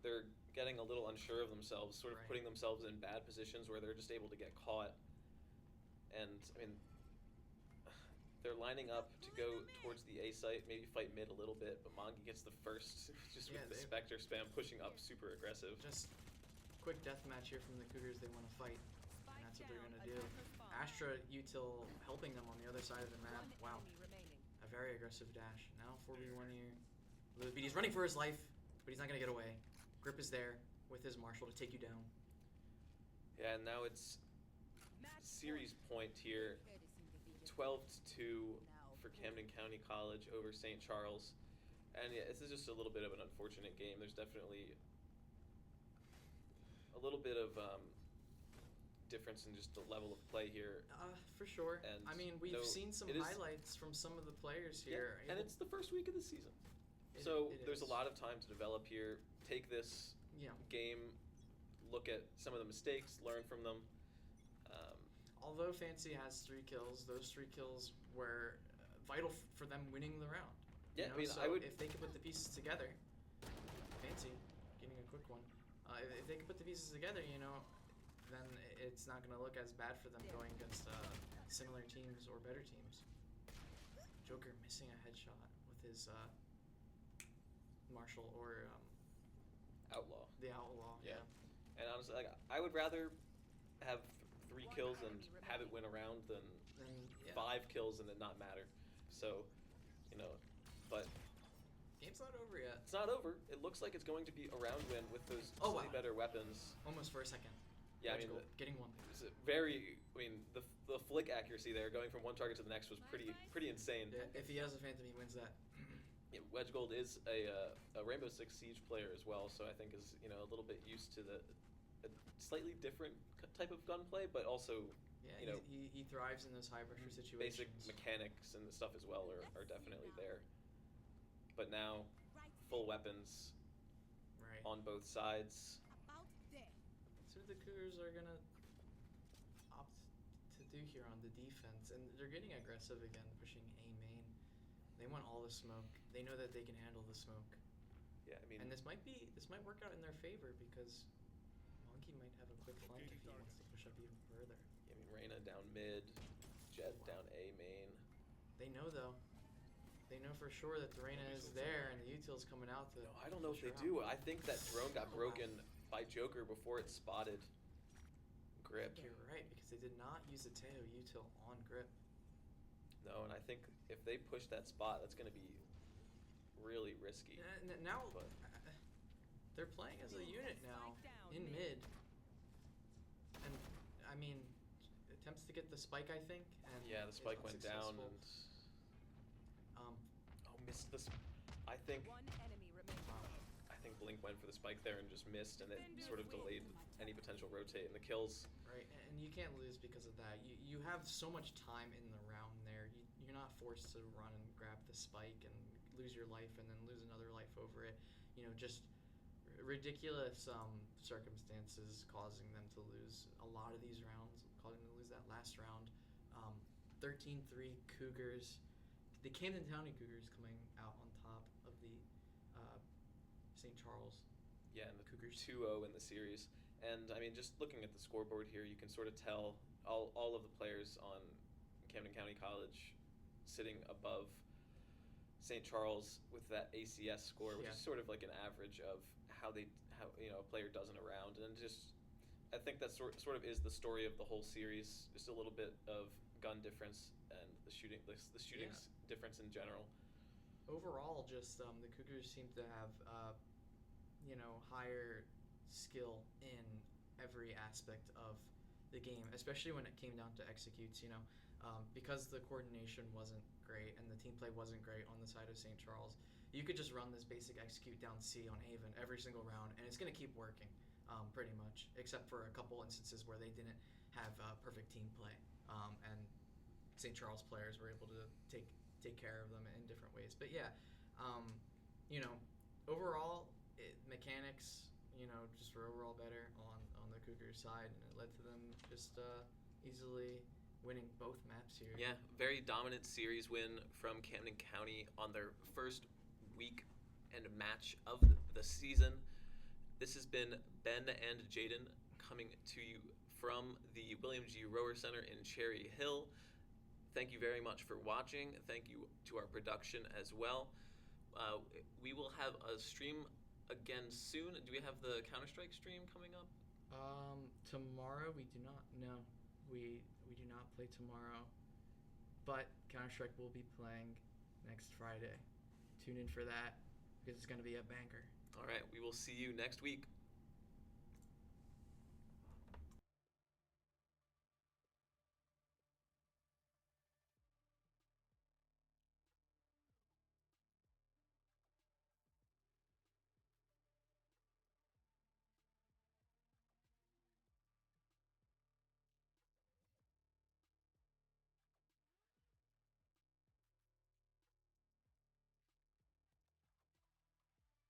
they're getting a little unsure of themselves, sort of Right. putting themselves in bad positions where they're just able to get caught. And, I mean, they're lining up to go towards the A site, maybe fight mid a little bit, but Mongi gets the first, just Yeah, with the they- Spectre spam, pushing up super aggressive. Just quick death match here from the Cougars. They want to fight, and that's what they're gonna do. Astra util helping them on the other side of the map. Wow, a very aggressive dash. Now 4v1 here. He's running for his life, but he's not gonna get away. Grip is there with his marshal to take you down. Yeah, and now it's series point here, 12-2 for Camden County College over St. Charles. And yeah, this is just a little bit of an unfortunate game. There's definitely a little bit of difference in just the level of play here. For sure. And I mean, we've though seen some it is- highlights from some of the players Yeah, here. and it's the first week of the season. It- So it there's a is. lot of time to develop here. Take this Yeah. game, look at some of the mistakes, learn from them. Although Fancy has 3 kills, those 3 kills were vital for them winning the round. Yeah, You know? I mean, so I would. if they could put the pieces together, Fancy getting a quick one. If they could put the pieces together, then it's not going to look as bad for them going against similar teams or better teams. Joker missing a headshot with his Marshall or Outlaw. the Outlaw. Yeah. And honestly, like, I would rather have 3 kills and have it win a round than Then, yeah. 5 kills and it not matter. So, but Game's not over yet. it's not over. It looks like it's going to be a round win with those Oh, slightly wow. better weapons. Almost for a second. Yeah, I Wedge mean, goal, getting one. it's a very. I mean, the flick accuracy there, going from one target to the next, was pretty insane. Yeah, if he has a Phantom, he wins that. Yeah, Wedge Gold is a Rainbow Six Siege player as well, so I think is a little bit used to a slightly different type of gunplay, but also Yeah, he thrives in those high pressure situations. basic mechanics and the stuff as well are definitely there. But now, full weapons Right. on both sides. So the Cougars are gonna opt to do here on the defense, and they're getting aggressive again, pushing A main. They want all the smoke. They know that they can handle the smoke, Yeah, I mean, and this might work out in their favor because Monkey might have a quick flank if he wants to push up even further. I mean, Reyna down mid, Jet down A main. They know though. They know for sure that the Reyna is there and the util's coming out to. No, I don't know if push they her do. out. I think that drone got Oh, wow. broken by Joker before it spotted Grip. You're right because they did not use the Teo util on Grip. No, and I think if they push that spot, that's going to be really risky. Now But they're playing as a unit now in mid, and I mean attempts to get the spike, I think, and yeah, the is spike went down, unsuccessful. and missed this. I think One enemy remaining. Blink went for the spike there and just missed, and it sort of delayed any potential rotate in the kills. Right, and you can't lose because of that. You have so much time in the round there. You're not forced to run and grab the spike and lose your life and then lose another life over it. Just ridiculous circumstances causing them to lose a lot of these rounds, causing them to lose that last round. 13-3 Cougars. The Camden County Cougars coming out on top of the St. Charles. Yeah, and the Cougars. 2-0 in the series. And I mean, just looking at the scoreboard here, you can sort of tell all of the players on Camden County College sitting above St. Charles with that ACS score, which is sort of like an average of how a player does in a round. And just, I think that sort of is the story of the whole series. Just a little bit of gun difference and the shooting's difference in general. Overall, just the Cougars seem to have higher skill in every aspect of the game, especially when it came down to executes. Because the coordination wasn't great and the team play wasn't great on the side of St. Charles, you could just run this basic execute down C on Haven every single round, and it's going to keep working, pretty much, except for a couple instances where they didn't have perfect team play, and St. Charles players were able to take care of them in different ways. But yeah, overall, mechanics, just were overall better on the Cougars side, and it led to them just easily winning both maps here. Yeah, very dominant series win from Camden County on their first week and match of the season. This has been Ben and Jaden coming to you from the William G. Rower Center in Cherry Hill. Thank you very much for watching. Thank you to our production as well. We will have a stream again soon. Do we have the Counter-Strike stream coming up? Tomorrow we do not. No, we do not play tomorrow. But Counter-Strike will be playing next Friday. Tune in for that because it's going to be a banger. All right, we will see you next week.